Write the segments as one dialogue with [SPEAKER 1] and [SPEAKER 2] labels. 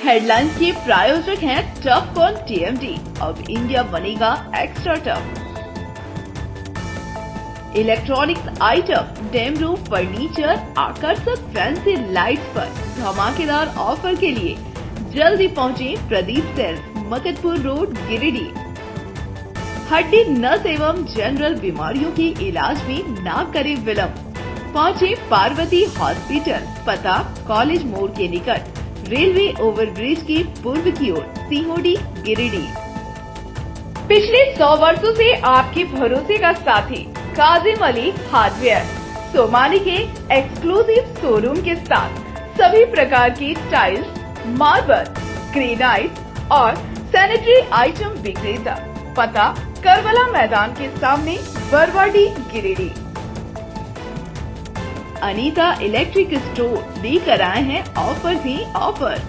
[SPEAKER 1] Headlines के प्रायोजक हैं टफ ऑन टीएमटी। अब इंडिया बनेगा extra tough. Electronics item, dam roof furniture, आकर्षक फैंसी लाइट्स पर धमाकेदार ऑफर के लिए जल्दी पहुंचे प्रदीप सेल्स, मकतपुर रोड, गिरिडीह। हड्डी, नस एवं जनरल बीमारियों के इलाज में ना करे विलंब। पहुंचे पार्वती हॉस्पिटल, पता कॉलेज मोड़ के निकट, रेलवे ओवरब्रिज के पूर्व की ओर, सीहोडी, गिरिडीह। पिछले 100 वर्षों से आपके भरोसे का साथी काजिम अली हार्डवेयर, सोमानी के एक्सक्लूसिव शोरूम के साथ सभी प्रकार की टाइल्स, मार्बल, ग्रेनाइट और सैनिटरी आइटम विक्रेता। पता करबला मैदान के सामने, बरवाडी, गिरिडीह। अनीता इलेक्ट्रिक स्टोर लेकर आए हैं ऑफर ही ऑफर।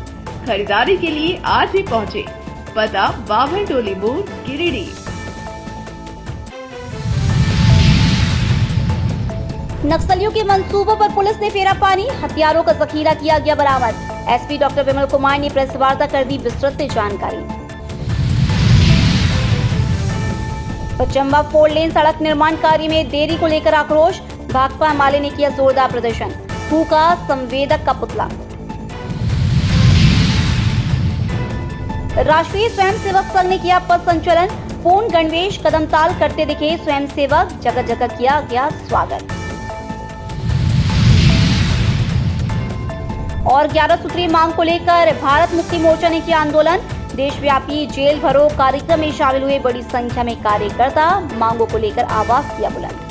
[SPEAKER 1] खरीदारी के लिए आज ही पहुंचे, पता बाभन टोली मोड़, गिरिडीह।
[SPEAKER 2] नक्सलियों के मंसूबों पर पुलिस ने फेरा पानी, हथियारों का जखीरा किया गया बरामद। एसपी डॉक्टर विमल कुमार ने प्रेस वार्ता कर दी विस्तृत जानकारी। चंबा 4 लेन सड़क निर्माण कार्य में देरी को लेकर आक्रोश, भाकपा माले ने किया जोरदार प्रदर्शन, फूका संवेदक का पुतला। राष्ट्रीय स्वयंसेवक संघ ने किया पथ संचलन, पूर्ण गणवेश कदमताल करते दिखे स्वयंसेवक, जगह जगह किया गया स्वागत। और 11 सूत्रीय मांग को लेकर भारत मुक्ति मोर्चा ने किया आंदोलन, देशव्यापी जेल भरो कार्यक्रम में शामिल हुए बड़ी संख्या में कार्यकर्ता, मांगों को लेकर आवाज किया बुलंद।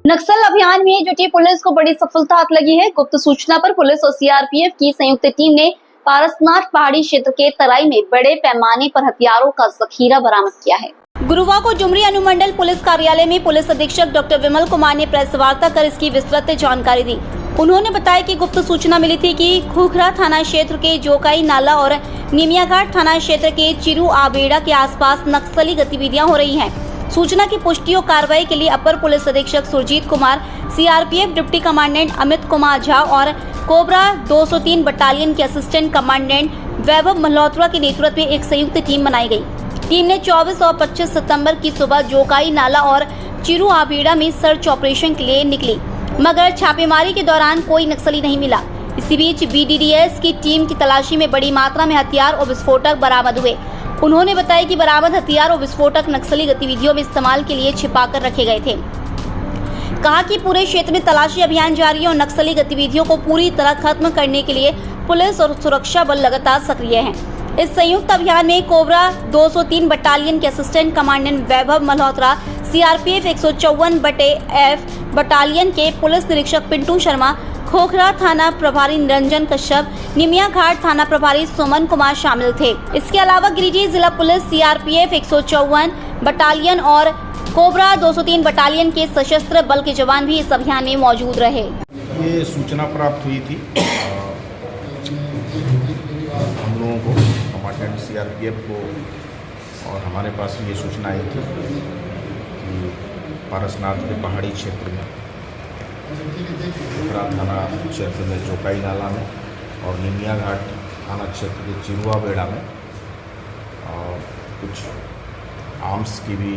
[SPEAKER 2] नक्सल अभियान में जुटी पुलिस को बड़ी सफलता हाथ लगी है। गुप्त सूचना पर पुलिस और सीआरपीएफ की संयुक्त टीम ने पारसनाथ पहाड़ी क्षेत्र के तराई में बड़े पैमाने पर हथियारों का जखीरा बरामद किया है। गुरुवार को जुमरी अनुमंडल पुलिस कार्यालय में पुलिस अधीक्षक डॉक्टर विमल कुमार ने प्रेस वार्ता कर इसकी विस्तृत जानकारी दी। उन्होंने बताया कि गुप्त सूचना मिली थी कि खुखरा थाना क्षेत्र के जोकाई नाला और निमियाघाट थाना क्षेत्र के चिरू आबेड़ा के आसपास नक्सली गतिविधियां हो रही हैं। सूचना की पुष्टि और कार्रवाई के लिए अपर पुलिस अधीक्षक Surjeet Kumar, CRPF deputy commandant Amit Kumar Jha और कोबरा 203 बटालियन के असिस्टेंट कमांडेंट वैभव मल्होत्रा के नेतृत्व में एक संयुक्त टीम बनाई गई। टीम ने 24 और 25 सितंबर की सुबह जोकाई नाला और चिरू आबेड़ा में सर्च ऑपरेशन के लिए निकली, मगर छापेमारी के दौरान कोई नक्सली नहीं मिला। इसी बीच बीडीडीएस की टीम की तलाशी में बड़ी मात्रा में हथियार और विस्फोटक बरामद हुए। उन्होंने बताया कि बरामद हथियार और विस्फोटक नक्सली गतिविधियों में इस्तेमाल के लिए छिपाकर रखे गए थे। कहा कि पूरे क्षेत्र में तलाशी अभियान जारी है और नक्सली गतिविधियों को पूरी तरह खत्म करने के लिए पुलिस और सुरक्षा बल लगातार सक्रिय हैं। इस संयुक्त अभियान में कोबरा 203 बटालियन के assistant commandant Vaibhav Malhotra, CRPF 154/F battalion के पुलिस निरीक्षक पिंटू शर्मा, खोखरा थाना प्रभारी निरंजन कश्यप, निमियाघाट थाना प्रभारी सुमन कुमार शामिल थे। इसके अलावा गिरिडीह जिला पुलिस, सीआरपीएफ 154 बटालियन और कोबरा 203 बटालियन के सशस्त्र बल के जवान भी इस अभियान में मौजूद रहे।
[SPEAKER 3] ये सूचना प्राप्त हुई थी हम लोगों को, कमांडेंट सीआरपीएफ को, और हमारे पास ये सूचना आई थी कि पारसनाथ के पहाड़ी क्षेत्र में, खुखरा थाना क्षेत्र में जोकाई नाला में और निमियाघाट थाना क्षेत्र के चिरुआ बेड़ा में कुछ आर्म्स की भी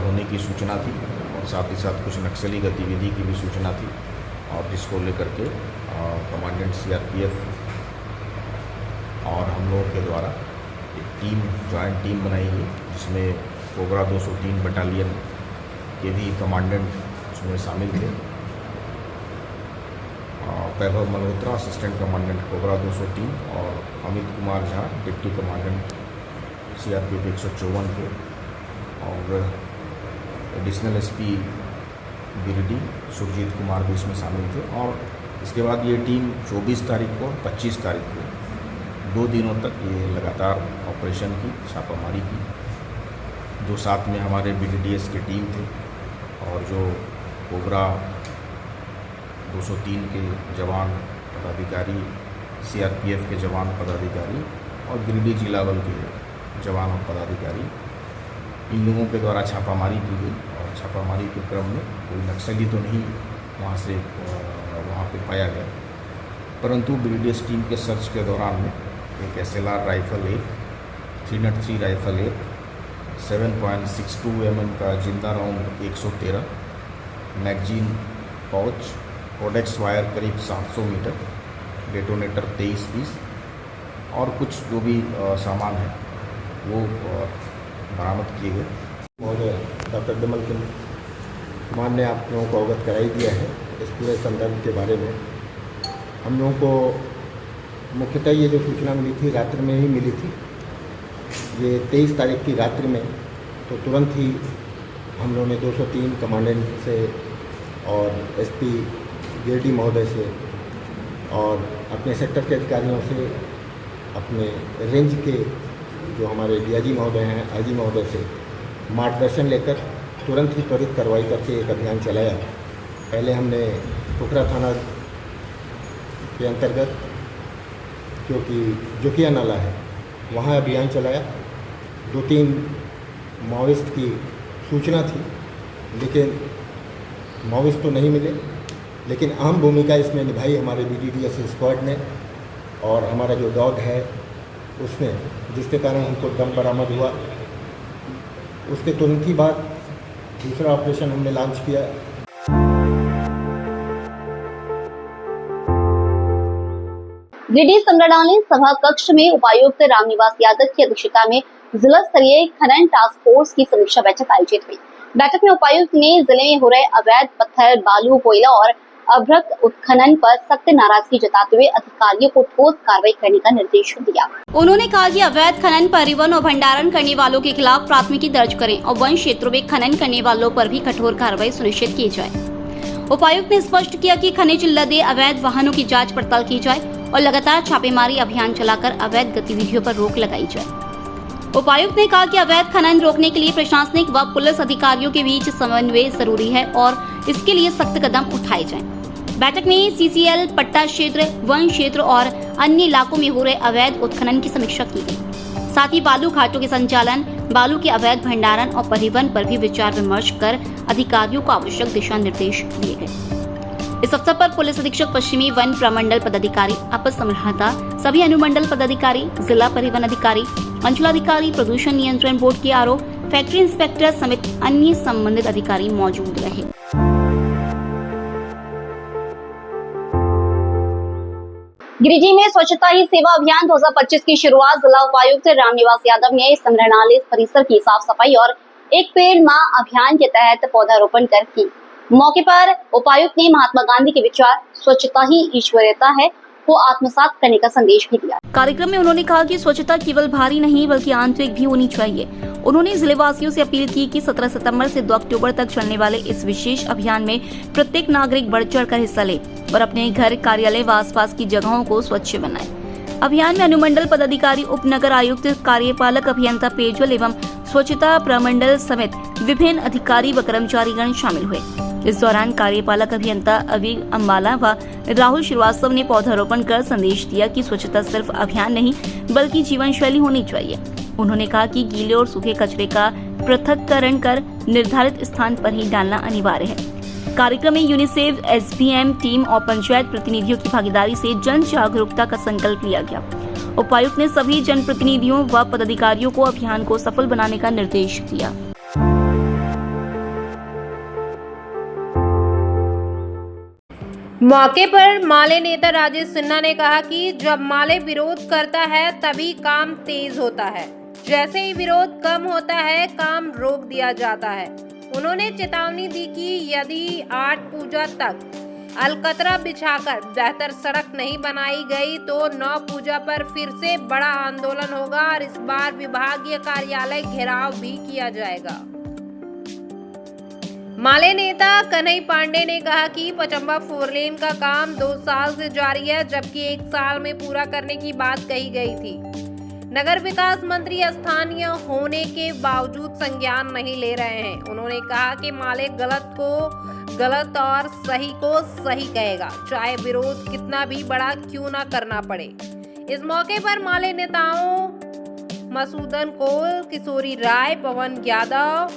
[SPEAKER 3] होने की सूचना थी और साथ ही साथ कुछ नक्सली गतिविधि की भी सूचना थी, और जिसको लेकर के कमांडेंट सीआरपीएफ और हम लोगों के द्वारा एक टीम, जॉइंट टीम बनाई गई, जिसमें कोबरा 203 बटालियन के भी कमांडेंट उसमें शामिल थे। वैभव मल्होत्रा असिस्टेंट कमांडेंट कोबरा 203 और Amit Kumar Jha deputy commandant CRPF 154 के, और एडिशनल एसपी गिरिडीह सुरजीत कुमार भी इसमें शामिल थे। और इसके बाद ये टीम 24 तारीख को और 25 तारीख को 2 दिनों तक ये लगातार ऑपरेशन की, छापामारी की, जो साथ में हमारे बीडीडीएस के टीम थे और जो कोबरा 203 के जवान पदाधिकारी, सीआरपीएफ के जवान पदाधिकारी और गिरिडीह जिला बल के जवान और पदाधिकारी इन लोगों के द्वारा छापामारी की गई और छापामारी के क्रम में कोई नक्सली तो नहीं वहाँ से वहाँ पे पाया गया, परंतु BDS टीम के सर्च के दौरान में एक SLR राइफल 303 राइफल 7.62 mm का जिंदा round 113, magazine pouch, codex wire करीब 700 मीटर, डेटोनेटर 23 पीस और कुछ जो भी सामान है वो बरामद किए गए।
[SPEAKER 4] महोदय डॉक्टर विमल कुमार ने आप लोगों को अवगत कराई दिया है इस पूरे संदर्भ के बारे में। हम लोगों को मुख्यतः ये जो सूचना मिली थी रात्रि में ही मिली थी, ये 23 तारीख की रात्रि में, तो तुरंत ही हम लोगों ने 203 कमांडेंट से और SP गिरिडीह महोदय से और अपने सेक्टर के अधिकारियों से, अपने रेंज के जो हमारे DIG महोदय हैं, IG महोदय से मार्गदर्शन लेकर तुरंत ही त्वरित कार्रवाई करके एक अभियान चलाया। पहले हमने पोखरा थाना के अंतर्गत जो कि जोकिया नाला है वहाँ अभियान चलाया। 2-3 माओवादिस्ट की सूचना थी, लेकिन माओवादिस्ट तो नहीं मिले, लेकिन अहम भूमिका इसमें निभाई हमारे BDDS स्क्वाड ने और हमारा जो डॉग है उसने, जिसके कारण हमको दम बरामद हुआ। उसके तुरंत ही बाद दूसरा ऑपरेशन हमने लॉन्च किया।
[SPEAKER 2] गिरिडीह संग्रहालय सभा कक्ष में उपायुक्त रामनिवास यादव की अध्यक्षता में जिला स्तरीय खनन टास्क फोर्स की समीक्षा बैठक आयोजित हुई। बैठक में उपायुक्त ने जिले में हो रहे अवैध पत्थर, बालू, कोयला और अभ्रक उत्खनन पर सख्त नाराजगी जताते हुए अधिकारियों को ठोस कार्रवाई करने का निर्देश दिया। उन्होंने कहा कि अवैध खनन, परिवहन और भंडारण करने वालों के खिलाफ प्राथमिकी दर्ज करें और वन क्षेत्रों में खनन करने वालों पर भी कठोर कार्रवाई सुनिश्चित की जाए। उपायुक्त ने स्पष्ट किया कि खनिज लदे अवैध वाहनों की जांच पड़ताल की जाए और लगातार छापेमारी अभियान चलाकर अवैध गतिविधियों पर रोक लगाई जाए। उपायुक्त ने कहा कि अवैध खनन रोकने के लिए प्रशासनिक व पुलिस अधिकारियों के बीच समन्वय जरूरी है और इसके लिए सख्त कदम उठाए जाएं। बैठक में CCL, पट्टा क्षेत्र, वन क्षेत्र और अन्य इलाकों में हो रहे अवैध उत्खनन की समीक्षा की गई। साथ ही बालू घाटों के संचालन, बालू के अवैध भंडारण और परिवहन पर भी विचार विमर्श कर अधिकारियों को आवश्यक दिशा निर्देश दिए गए। इस अवसर पर पुलिस अधीक्षक पश्चिमी वन प्रमंडल पदाधिकारी, अपर समर्हता, सभी अनुमंडल पदाधिकारी, जिला परिवहन अधिकारी, अंचलाधिकारी, प्रदूषण नियंत्रण बोर्ड के RO, फैक्ट्री इंस्पेक्टर समेत अन्य संबंधित अधिकारी मौजूद रहे। गिरिडीह में स्वच्छता ही सेवा अभियान 2025 की शुरुआत जिला उपायुक्त रामनिवास यादव ने संग्रहालय परिसर की साफ सफाई और एक पेड़ मां अभियान के तहत पौधारोपण कर की। मौके पर उपायुक्त ने महात्मा गांधी के विचार स्वच्छता ही ईश्वरीयता है को आत्मसात करने का संदेश भी दिया। कार्यक्रम में उन्होंने कहा कि स्वच्छता केवल बाहरी नहीं बल्कि आंतरिक भी होनी चाहिए। उन्होंने जिले वासियों से अपील की कि 17 सितंबर से 2 अक्टूबर तक चलने वाले इस विशेष अभियान में प्रत्येक नागरिक बढ़ चढ़ कर हिस्सा ले और अपने घर, कार्यालय व आसपास की जगहों को स्वच्छ बनाए। अभियान में अनुमंडल पदाधिकारी, उप नगर आयुक्त, कार्यपालक अभियंता पेयजल एवं स्वच्छता प्रमंडल समेत विभिन्न अधिकारी व कर्मचारीगण शामिल हुए। इस दौरान कार्यपालक अभियंता अभी अम्बाला व राहुल श्रीवास्तव ने पौधारोपण कर संदेश दिया कि स्वच्छता सिर्फ अभियान नहीं बल्कि जीवन शैली होनी चाहिए। उन्होंने कहा कि गीले और सूखे कचरे का पृथक्करण कर निर्धारित स्थान पर ही डालना अनिवार्य है। कार्यक्रम में यूनिसेफ, SBM टीम और पंचायत प्रतिनिधियों की भागीदारी से जन जागरूकता का संकल्प लिया गया। उपायुक्त ने सभी जनप्रतिनिधियों व पदाधिकारियों को अभियान को सफल बनाने का निर्देश दिया।
[SPEAKER 5] मौके पर माले नेता राजेश सिन्हा ने कहा कि जब माले विरोध करता है तभी काम तेज होता है, जैसे ही विरोध कम होता है काम रोक दिया जाता है। उन्होंने चेतावनी दी कि यदि 8 पूजा तक अलकतरा बिछाकर बेहतर सड़क नहीं बनाई गई तो 9 पूजा पर फिर से बड़ा आंदोलन होगा और इस बार विभागीय कार्यालय घेराव भी किया जाएगा। माले नेता कन्हई पांडे ने कहा कि पचम्बा 4 लेन का काम 2 साल से जारी है, जबकि 1 साल में पूरा करने की बात कही गई थी। नगर विकास मंत्री स्थानीय होने के बावजूद संज्ञान नहीं ले रहे हैं। उन्होंने कहा कि माले गलत को गलत और सही को सही कहेगा, चाहे विरोध कितना भी बड़ा क्यों ना करना पड़े। इस मौके पर माले नेताओं मसूदन कोल, किशोरी राय, पवन यादव,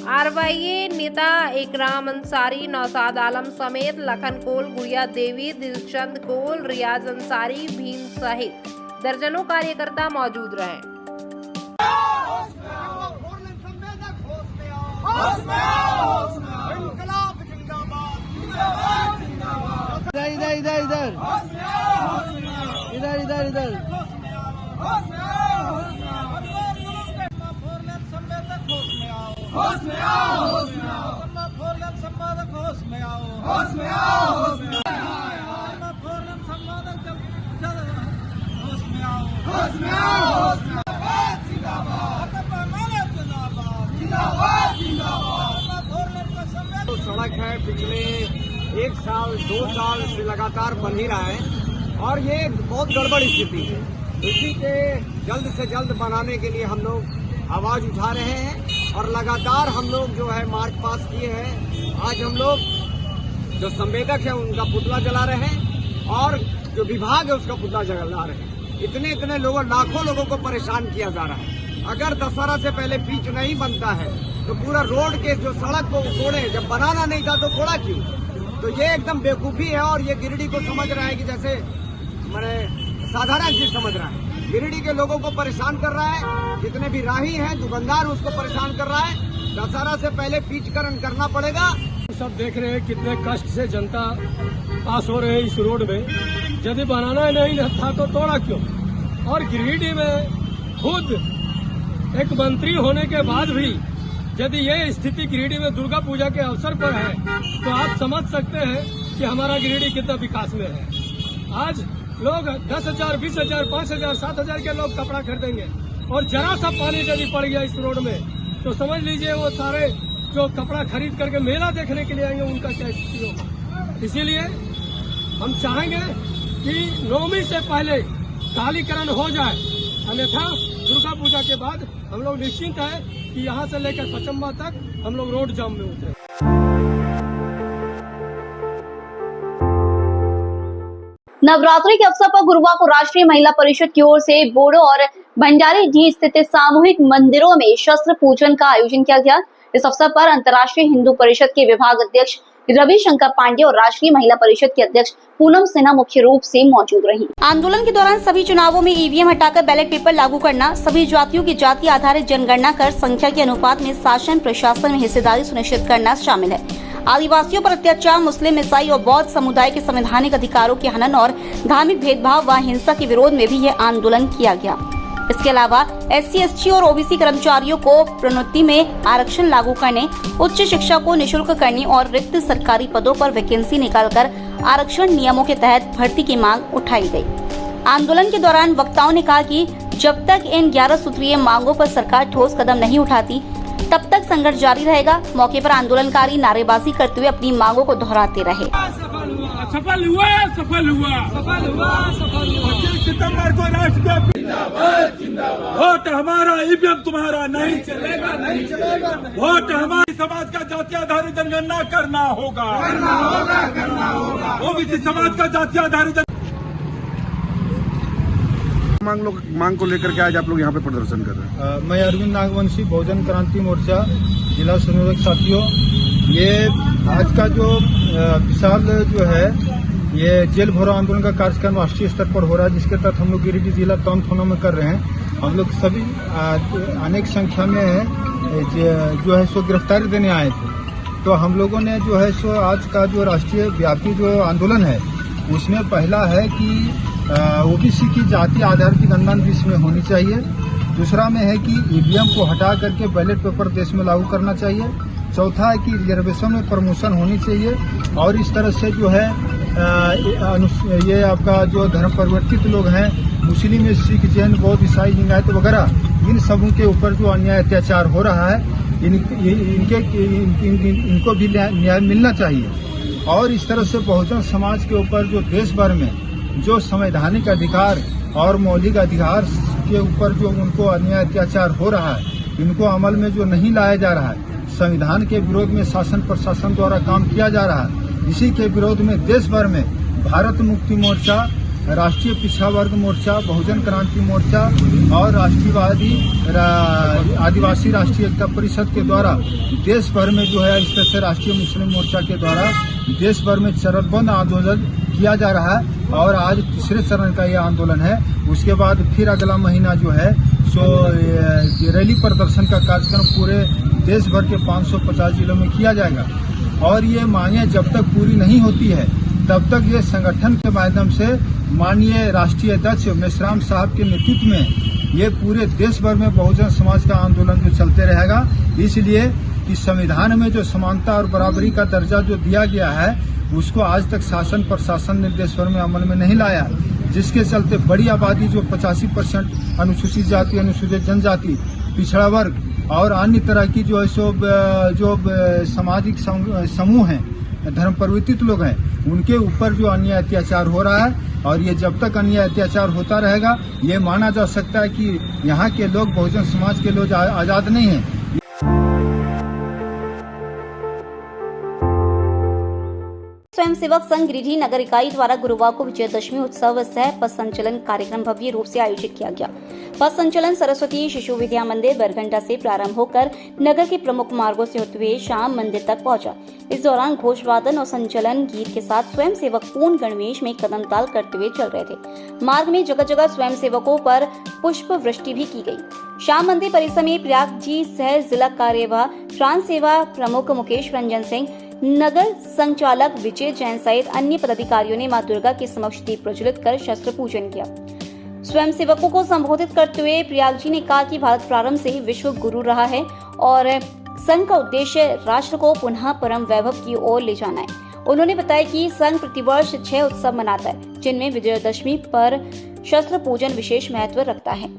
[SPEAKER 5] आरवाईए नेता इकराम अंसारी, नौशाद आलम समेत लखन कोल, गुड़िया देवी, दिलचंद कोल, रियाज अंसारी, भीम सहित दर्जनों कार्यकर्ता मौजूद रहे।
[SPEAKER 6] इधर
[SPEAKER 7] तो सड़क है पिछले 1 साल 2 साल से लगातार बन ही रहा है और ये बहुत गड़बड़ स्थिति है। इसी के जल्द से जल्द बनाने के लिए हम लोग आवाज उठा रहे हैं और लगातार हम लोग जो है मार्च पास किए हैं। आज हम लोग जो संवेदक है उनका पुतला जला रहे हैं और जो विभाग है उसका पुतला जला रहे हैं। इतने लोगों, लाखों लोगों को परेशान किया जा रहा है। अगर दशहरा से पहले पिच नहीं बनता है तो पूरा रोड के जो सड़क को तोड़े, जब बनाना नहीं था तो तोड़ा क्यों? तो ये एकदम बेवकूफ़ी है और ये गिरिडीह को समझ रहा है कि जैसे मैंने साधारण चीज समझ रहा है। गिरिडीह के लोगों को परेशान कर रहा है, जितने भी राही हैं, दुकानदार, उसको परेशान कर रहा है। दशहरा से पहले पिचकरण करना पड़ेगा।
[SPEAKER 6] सब देख रहे हैं कितने कष्ट से जनता पास हो रहे हैं इस रोड में। यदि बनाना नहीं था तो तोड़ा क्यों? और गिरिडीह में खुद एक मंत्री होने के बाद भी यदि ये स्थिति गिरिडीह में दुर्गा पूजा के अवसर पर है तो आप समझ सकते हैं कि हमारा गिरिडीह कितना विकास में है। आज लोग 10,000, 20,000, 5,000, 7,000 के लोग कपड़ा खरीदेंगे और जरा सा पानी यदि पड़ गया इस रोड में तो समझ लीजिए वो सारे जो कपड़ा खरीद करके मेला देखने के लिए आएंगे उनका क्या स्थिति होगा। इसीलिए हम चाहेंगे कि 9वीं से पहले कालीकरण हो जाए, अन्यथा दुर्गा पूजा के बाद हम लोग निश्चिंत है कि यहाँ से लेकर पचम्बा तक हम लोग रोड जाम में उतरे।
[SPEAKER 2] नवरात्रि के अवसर पर गुरुवार को राष्ट्रीय महिला परिषद की ओर से बोड़ो और भंडारीडीह स्थित सामूहिक मंदिरों में शस्त्र पूजन का आयोजन किया गया। इस अवसर पर अंतर्राष्ट्रीय हिंदू परिषद के विभाग अध्यक्ष रविशंकर पांडे और राष्ट्रीय महिला परिषद के अध्यक्ष पूनम सिन्हा मुख्य रूप से मौजूद रही। आंदोलन के दौरान सभी चुनावों में ईवीएम हटाकर बैलेट पेपर लागू करना, सभी जातियों की जाति आधारित जनगणना कर संख्या के अनुपात में शासन प्रशासन में हिस्सेदारी सुनिश्चित करना शामिल है। आदिवासियों पर अत्याचार, मुस्लिम, ईसाई और बौद्ध समुदाय के संवैधानिक अधिकारों के हनन और धार्मिक भेदभाव व हिंसा के विरोध में भी यह आंदोलन किया गया। इसके अलावा SC, ST और OBC कर्मचारियों को प्रोन्नति में आरक्षण लागू करने, उच्च शिक्षा को निःशुल्क करने और रिक्त सरकारी पदों पर वैकेंसी निकालकर आरक्षण नियमों के तहत भर्ती की मांग उठाई गई। आंदोलन के दौरान वक्ताओं ने कहा कि जब तक इन 11 सूत्रीय मांगों पर सरकार ठोस कदम नहीं उठाती तब तक संघर्ष जारी रहेगा। मौके पर आंदोलनकारी नारेबाजी करते हुए अपनी मांगों को दोहराते रहे।
[SPEAKER 6] सफल हुआ 25 सितंबर को राष्ट्रव्यापी वोट हमारा, ईवीएम तुम्हारा नहीं चलेगा। वोट हमारी समाज का जाति आधारित जनगणना करना होगा। OBC समाज का जाति आधारित
[SPEAKER 8] मांग को लेकर के आज आप लोग यहाँ पे प्रदर्शन कर रहे हैं।
[SPEAKER 9] मैं अरविंद नागवंशी, बहुजन क्रांति मोर्चा जिला संयोजक। साथियों, ये आज का जो विशाल जो है ये जेल भरो आंदोलन का कार्यक्रम राष्ट्रीय स्तर पर हो रहा है, जिसके तहत हम लोग गिरिडीह जिला टाउन थानों में कर रहे हैं। हम लोग सभी अनेक संख्या में जो है सो गिरफ्तारी देने आए थे। तो हम लोगों ने जो है सो आज का जो राष्ट्रीय व्यापी जो आंदोलन है उसमें पहला है कि OBC की जाति आधारित गणना इसमें होनी चाहिए। दूसरा में है कि ईवीएम को हटा करके बैलेट पेपर देश में लागू करना चाहिए। चौथा है कि रिजर्वेशन में प्रमोशन होनी चाहिए और इस तरह से जो है ये आपका जो धर्म परिवर्तित लोग हैं, मुस्लिम, सिख, जैन, बौद्ध, ईसाई, लिंगायत वगैरह, इन सबों के ऊपर जो अन्याय अत्याचार हो रहा है इनको भी न्याय मिलना चाहिए। और इस तरह से बहुजन समाज के ऊपर जो देश भर में जो संवैधानिक अधिकार और मौलिक अधिकार के ऊपर जो उनको अन्याय अत्याचार हो रहा है, इनको अमल में जो नहीं लाया जा रहा है, संविधान के विरोध में शासन प्रशासन द्वारा काम किया जा रहा है, इसी के विरोध में देश भर में भारत मुक्ति मोर्चा राष्ट्रीय पिछड़ा वर्ग मोर्चा, बहुजन क्रांति मोर्चा और राष्ट्रीयवादी आदिवासी राष्ट्रीय एकता परिषद के द्वारा देश भर में जो है, इस तरह से राष्ट्रीय मुस्लिम मोर्चा के द्वारा देश भर में चरणबद्ध आंदोलन किया जा रहा है और आज तीसरे चरण का ये आंदोलन है। उसके बाद फिर अगला महीना जो है सो रैली प्रदर्शन का कार्यक्रम पूरे देश भर के 550 जिलों में किया जाएगा और ये मांगे जब तक पूरी नहीं होती है तब तक ये संगठन के माध्यम से माननीय राष्ट्रीय अध्यक्ष मेश्राम साहब के नेतृत्व में ये पूरे देश भर में बहुजन समाज का आंदोलन जो चलते रहेगा। इसलिए कि संविधान में जो समानता और बराबरी का दर्जा जो दिया गया है उसको आज तक शासन प्रशासन ने देश भर में अमल में नहीं लाया, जिसके चलते बड़ी आबादी जो 85% अनुसूचित जाति, अनुसूचित जनजाति, पिछड़ा वर्ग और अन्य तरह की जो है सो जो सामाजिक समूह हैं, धर्म परिवर्तित लोग हैं, उनके ऊपर जो अन्याय अत्याचार हो रहा है और ये जब तक अन्याय अत्याचार होता रहेगा ये माना जा सकता है कि यहाँ के लोग बहुजन समाज के लोग आजाद नहीं हैं।
[SPEAKER 2] स्वयंसेवक संघ गिरिडीह नगर इकाई द्वारा गुरुवार को विजयदशमी उत्सव सह पथ संचलन कार्यक्रम भव्य रूप से आयोजित किया गया। पथ संचलन सरस्वती शिशु विद्या मंदिर बरघंटा से प्रारंभ होकर नगर के प्रमुख मार्गों से होते हुए शाम मंदिर तक पहुंचा। इस दौरान घोषवादन और संचलन गीत के साथ स्वयंसेवक पूर्ण गणवेश में कदम ताल करते हुए चल रहे थे। मार्ग में जगह जगह स्वयंसेवकों पर पुष्प वृष्टि भी की गई। शाम मंदिर परिसर में प्रयाग जी सह जिला कार्यवाह ट्रांस सेवा प्रमुख मुकेश रंजन सिंह, नगर संचालक विजय जैन सहित अन्य पदाधिकारियों ने मां दुर्गा के समक्ष दीप प्रज्वलित कर शस्त्र पूजन किया। स्वयंसेवकों को संबोधित करते हुए प्रयाग जी ने कहा कि भारत प्रारंभ से ही विश्व गुरु रहा है और संघ का उद्देश्य राष्ट्र को पुनः परम वैभव की ओर ले जाना है। उन्होंने बताया कि संघ प्रतिवर्ष 6 उत्सव मनाता है, जिनमें विजयदशमी पर शस्त्र पूजन विशेष महत्व रखता है।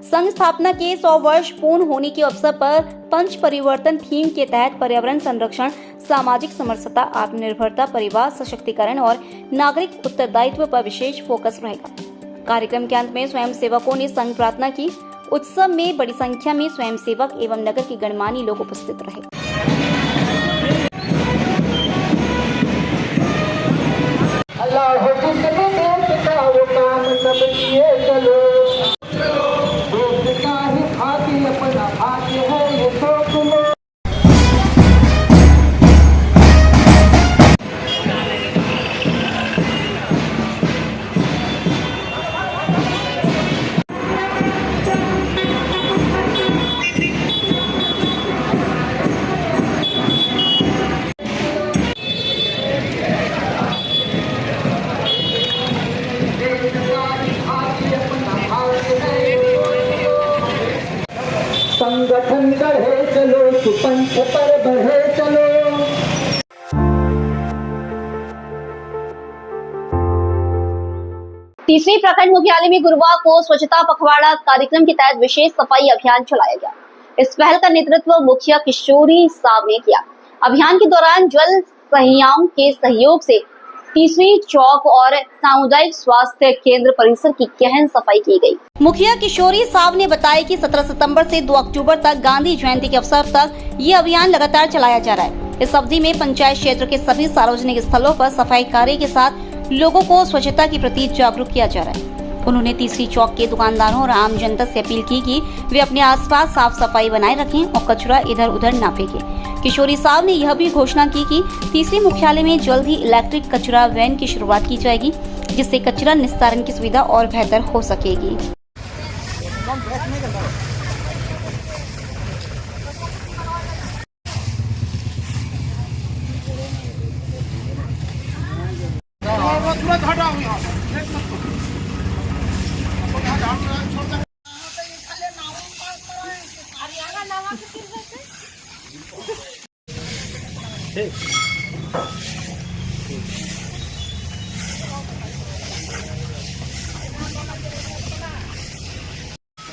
[SPEAKER 2] संघ स्थापना के 100 वर्ष पूर्ण होने के अवसर पर पंच परिवर्तन थीम के तहत पर्यावरण संरक्षण, सामाजिक समरसता, आत्मनिर्भरता, परिवार सशक्तिकरण और नागरिक उत्तरदायित्व पर विशेष फोकस रहेगा। कार्यक्रम के अंत में स्वयंसेवकों ने संघ प्रार्थना की। उत्सव में बड़ी संख्या में स्वयंसेवक एवं नगर के गणमान्य लोग उपस्थित रहे।
[SPEAKER 10] संगठन बढ़े चलो, सुपंथ पर बढ़े चलो।
[SPEAKER 2] तीसरी प्रखंड मुख्यालय में गुरुवार को स्वच्छता पखवाड़ा कार्यक्रम के तहत विशेष सफाई अभियान चलाया गया। इस पहल का नेतृत्व मुखिया किशोरी साहब ने किया। अभियान के दौरान जल सहियाओं के सहयोग से तीसरी चौक और सामुदायिक स्वास्थ्य केंद्र परिसर की गहन सफाई की गई। मुखिया किशोरी साहब ने बताया कि 17 सितंबर से 2 अक्टूबर तक गांधी जयंती के अवसर तक ये अभियान लगातार चलाया जा रहा है। इस अवधि में पंचायत क्षेत्र के सभी सार्वजनिक स्थलों पर सफाई कार्य के साथ लोगों को स्वच्छता के प्रति जागरूक किया जा रहा है। उन्होंने तीसरी चौक के दुकानदारों और आम जनता से अपील की कि वे अपने आसपास साफ सफाई बनाए रखें और कचरा इधर उधर न फेंकें। किशोरी साहब ने यह भी घोषणा की कि तीसरी मुख्यालय में जल्द ही इलेक्ट्रिक कचरा वैन की शुरुआत की जाएगी, जिससे कचरा निस्तारण की सुविधा और बेहतर हो सकेगी।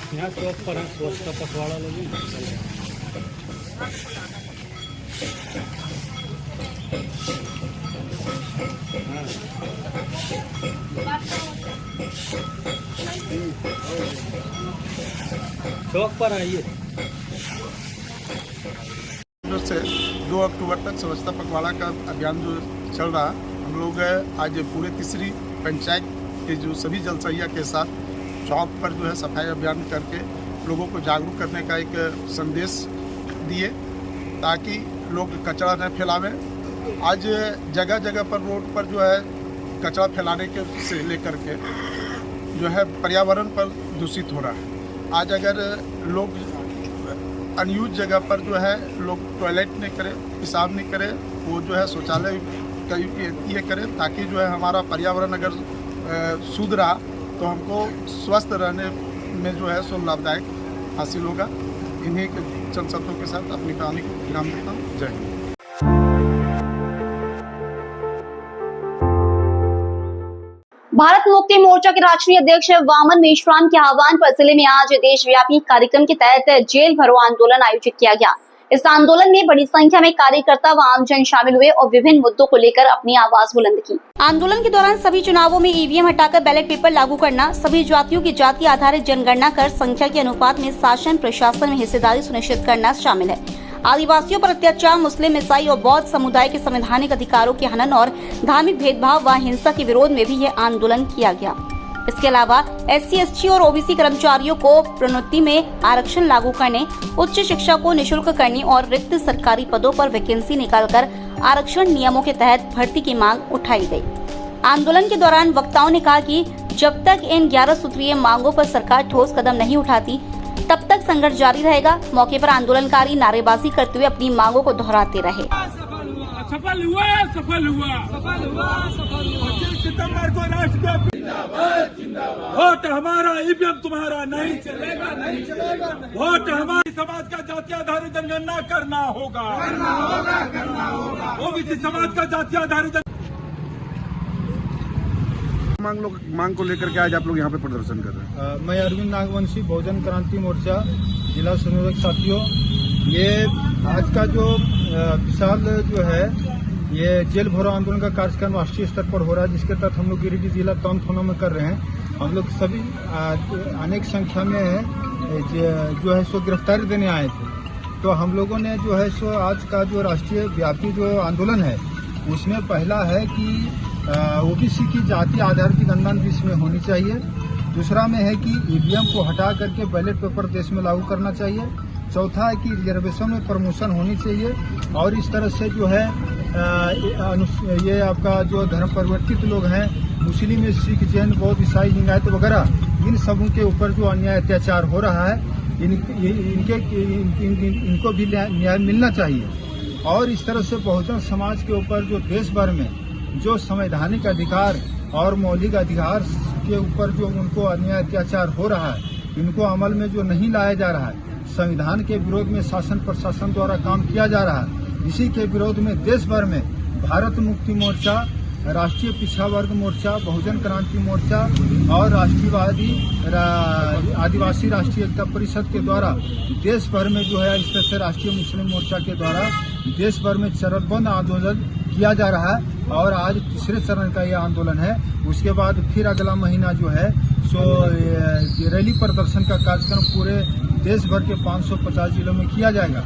[SPEAKER 6] यहाँ चौक पर स्वच्छता पखवाड़ा लगी। चौक पर आइए।
[SPEAKER 8] से 2 अक्टूबर तक स्वच्छता पखवाड़ा का अभियान जो चल रहा, हम लोग आज पूरे तीसरी पंचायत के जो सभी जलसहिया के साथ चौक पर जो है सफाई अभियान करके लोगों को जागरूक करने का एक संदेश दिए ताकि लोग कचरा न फैलावें। आज जगह जगह पर रोड पर जो है कचरा फैलाने के से लेकर के जो है पर्यावरण पर दूषित हो रहा है। आज अगर लोग अनयूज जगह पर जो है लोग टॉयलेट नहीं करें, पेशाब नहीं करें, वो जो है शौचालय ये करें ताकि जो है हमारा पर्यावरण अगर शुद्ध रहा तो हमको स्वस्थ रहने में जो है सो लाभदायक हासिल होगा। इन्हीं चंद शब्दों के साथ अपनी कहानी को विराम देता हूँ। जय हिंद।
[SPEAKER 2] भारत मुक्ति मोर्चा के राष्ट्रीय अध्यक्ष वामन मेश्राम के आह्वान पर जिले में आज देशव्यापी कार्यक्रम के तहत जेल भरो आंदोलन आयोजित किया गया। इस आंदोलन में बड़ी संख्या में कार्यकर्ता व आमजन शामिल हुए और विभिन्न मुद्दों को लेकर अपनी आवाज बुलंद की। आंदोलन के दौरान सभी चुनावों में ईवीएम हटाकर बैलेट पेपर लागू करना, सभी जातियों की जाति आधारित जनगणना कर संख्या के अनुपात में शासन प्रशासन में हिस्सेदारी सुनिश्चित करना शामिल है। आदिवासियों पर अत्याचार, मुस्लिम, ईसाई और बौद्ध समुदाय के संवैधानिक अधिकारों के हनन और धार्मिक भेदभाव व हिंसा के विरोध में भी यह आंदोलन किया गया। इसके अलावा SC, ST और OBC कर्मचारियों को प्रोन्नति में आरक्षण लागू करने, उच्च शिक्षा को निःशुल्क करने और रिक्त सरकारी पदों पर वैकेंसी निकालकर आरक्षण नियमों के तहत भर्ती की मांग उठाई गई। आंदोलन के दौरान वक्ताओं ने कहा कि जब तक इन 11 सूत्रीय मांगों पर सरकार ठोस कदम नहीं उठाती तब तक संघर्ष जारी रहेगा। मौके पर आंदोलनकारी नारेबाजी करते हुए अपनी मांगों को दोहराते रहे।
[SPEAKER 6] सफल हुआ, सफल हुआ, सफल हुआ, सफल हुआ। 25 सितंबर को राष्ट्रव्यापी वोट हमारा, ईवीएम तुम्हारा, नहीं चलेगा, नहीं चलेगा। वोट हमारी समाज का जाति आधारित जनगणना करना होगा, करना होगा, करना होगा। OBC समाज का जाति आधारित
[SPEAKER 8] मांग को लेकर के आज आप लोग यहाँ पे प्रदर्शन कर रहे हैं।
[SPEAKER 9] मैं अरविंद नागवंशी, बहुजन क्रांति मोर्चा जिला संयोजक साथियों, ये आज का जो विशाल जो है ये जेल भरो आंदोलन का कार्यक्रम राष्ट्रीय स्तर पर हो रहा है, जिसके तहत हम लोग गिरिडीह जिला टाउन थाना में कर रहे हैं। हम लोग सभी अनेक संख्या में जो है सो गिरफ्तारी देने आए थे। तो हम लोगों ने जो है सो आज का जो राष्ट्रीय व्यापी जो आंदोलन है उसमें पहला है कि OBC की जाति आधारित गणना देश में होनी चाहिए। दूसरा में है कि ईवीएम को हटा करके बैलेट पेपर देश में लागू करना चाहिए। चौथा है कि रिजर्वेशन में प्रमोशन होनी चाहिए और इस तरह से जो है ये आपका जो धर्म परिवर्तित लोग हैं, मुस्लिम, सिख, जैन, बौद्ध, ईसाई, लिंगायत वगैरह, इन सबों के ऊपर जो अन्याय अत्याचार हो रहा है इनको भी न्याय मिलना चाहिए। और इस तरह से बहुजन समाज के ऊपर जो देश भर में जो संवैधानिक अधिकार और मौलिक अधिकार के ऊपर जो उनको अन्याय अत्याचार हो रहा है, इनको अमल में जो नहीं लाया जा रहा है, संविधान के विरोध में शासन प्रशासन द्वारा काम किया जा रहा है, इसी के विरोध में देश भर में भारत मुक्ति मोर्चा, राष्ट्रीय पिछड़ा वर्ग मोर्चा, बहुजन क्रांति मोर्चा और राष्ट्रीयवादी आदिवासी राष्ट्रीय एकता परिषद के द्वारा देश भर में जो है इस तरह से राष्ट्रीय मुस्लिम मोर्चा के द्वारा देश भर में चरणबद्ध आंदोलन किया जा रहा है। और आज तीसरे चरण का यह आंदोलन है। उसके बाद फिर अगला महीना जो है सो रैली प्रदर्शन का कार्यक्रम पूरे देश भर के 550 जिलों में किया जाएगा।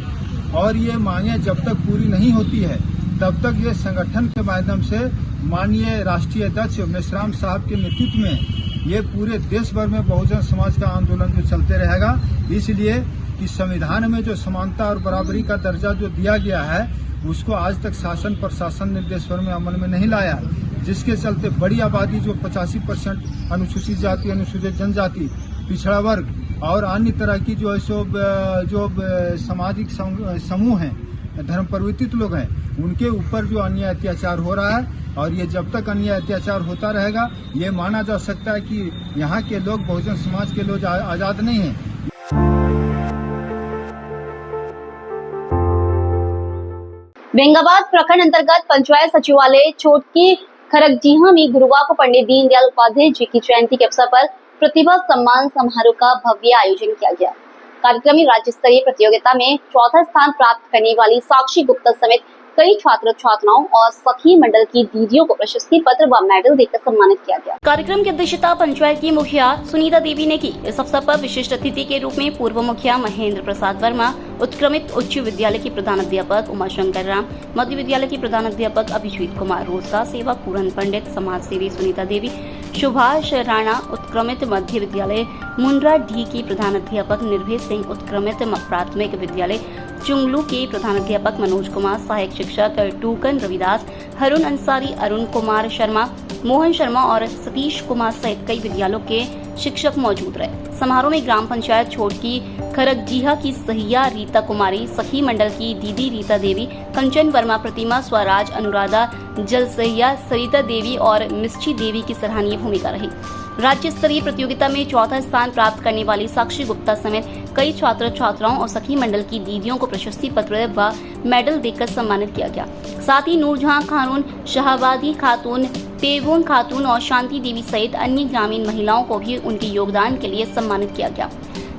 [SPEAKER 9] और ये मांगे जब तक पूरी नहीं होती है तब तक ये संगठन के माध्यम से माननीय राष्ट्रीय अध्यक्ष मेश्राम साहब के नेतृत्व में ये पूरे देश भर में बहुजन समाज का आंदोलन जो चलते रहेगा। इसलिए कि संविधान में जो समानता और बराबरी का दर्जा जो दिया गया है उसको आज तक शासन प्रशासन ने देश भर में अमल में नहीं लाया, जिसके चलते बड़ी आबादी जो 85% अनुसूचित जाति, अनुसूचित जनजाति, पिछड़ा वर्ग और अन्य तरह की जो है जो सामाजिक समूह हैं, धर्म परिवर्तित लोग हैं, उनके ऊपर जो अन्याय अत्याचार हो रहा है। और ये जब तक अन्याय अत्याचार होता रहेगा ये माना जा सकता है कि यहाँ के लोग, बहुजन समाज के लोग आजाद नहीं हैं।
[SPEAKER 2] बेंगाबाद प्रखंड अंतर्गत पंचायत सचिवालय छोटकी खरगडीहा में गुरुवार को पंडित दीनदयाल उपाध्याय जी की जयंती के अवसर पर प्रतिभा सम्मान समारोह का भव्य आयोजन किया गया। कार्यक्रम में राज्य स्तरीय प्रतियोगिता में चौथा स्थान प्राप्त करने वाली साक्षी गुप्ता समेत कई छात्र छात्राओं और सखी मंडल की दीदियों को प्रशस्ति पत्र व मेडल देकर सम्मानित किया गया। कार्यक्रम की अध्यक्षता पंचायत की मुखिया सुनीता देवी ने की। इस अवसर पर विशिष्ट अतिथि के रूप में पूर्व मुखिया महेंद्र प्रसाद वर्मा, उत्क्रमित उच्च विद्यालय की प्रधानाध्यापक उमाशंकर राम, मध्य विद्यालय की प्रधानाध्यापक अभिजीत कुमार, रोजगार सेवक पूरन पंडित, समाज सेवी सुनीता देवी, सुभाष राणा, उत्क्रमित मध्य विद्यालय मुंद्रा डी की प्रधानाध्यापक निर्भय सिंह, उत्क्रमित प्राथमिक विद्यालय चुंगलू के प्रधानाध्यापक मनोज कुमार, सहायक शिक्षक टूकन रविदास, हरुण अंसारी, अरुण कुमार शर्मा, मोहन शर्मा और सतीश कुमार सहित कई विद्यालयों के शिक्षक मौजूद रहे। समारोह में ग्राम पंचायत छोटकी खरगजीहा की सहिया रीता कुमारी, सखी मंडल की दीदी रीता देवी, कंचन वर्मा, प्रतिमा स्वराज, अनुराधा जलसहिया, सरिता देवी और मिस्ची देवी की सराहनीय भूमिका रही। राज्य स्तरीय प्रतियोगिता में चौथा स्थान प्राप्त करने वाली साक्षी गुप्ता समेत कई छात्र छात्राओं और सखी मंडल की दीदियों को प्रशस्ति पत्र व मेडल देकर सम्मानित किया गया। साथ ही नूरजहां खानून, शाहबादी खातून, तेवून खातून और शांति देवी सहित अन्य ग्रामीण महिलाओं को भी उनके योगदान के लिए सम्मानित किया गया।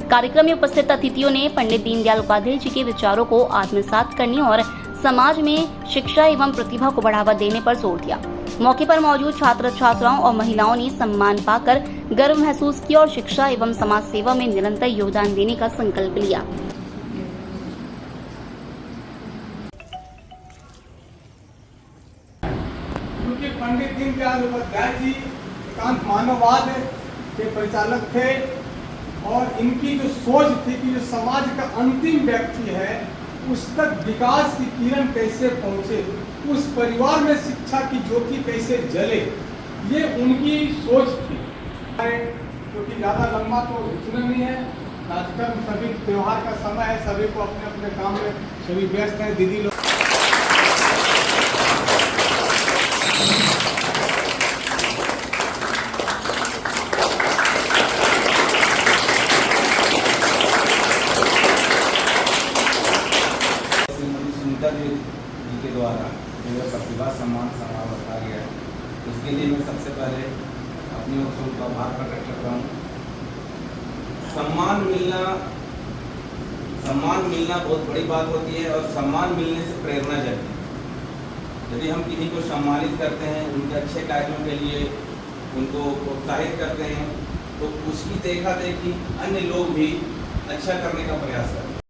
[SPEAKER 2] कार्यक्रम में उपस्थित अतिथियों ने पंडित दीनदयाल उपाध्याय जी के विचारों को आत्मसात करने और समाज में शिक्षा एवं प्रतिभा को बढ़ावा देने पर जोर दिया। मौके पर मौजूद छात्र छात्राओं और महिलाओं ने सम्मान पाकर गर्व महसूस किया और शिक्षा एवं समाज सेवा में निरंतर योगदान देने का संकल्प लिया।
[SPEAKER 7] क्योंकि पंडित दीनदयाल उपाध्याय जी एकांत मानववाद के परिचालक थे और इनकी जो सोच थी कि जो समाज का अंतिम व्यक्ति है उस तक विकास की किरण कैसे पहुंचे, उस परिवार में शिक्षा की ज्योति कैसे जले, ये उनकी सोच थी। क्योंकि ज़्यादा लंबा तो खींचना नहीं है, आजकल सभी त्योहार का समय है, सभी को अपने अपने काम में सभी व्यस्त हैं। दीदी लोग
[SPEAKER 11] सुनीता जी के द्वारा जो प्रतिभा सम्मान समारोह रखा गया है, उसके लिए मैं सबसे पहले अपनी ओर से उनका आभार प्रकट करता हूँ। सम्मान मिलना बहुत बड़ी बात होती है और सम्मान मिलने से प्रेरणा जगती है। यदि हम किसी को सम्मानित करते हैं, उनके अच्छे कार्यों के लिए उनको प्रोत्साहित करते हैं, तो उसकी देखा देखी अन्य लोग भी अच्छा करने का प्रयास करते हैं।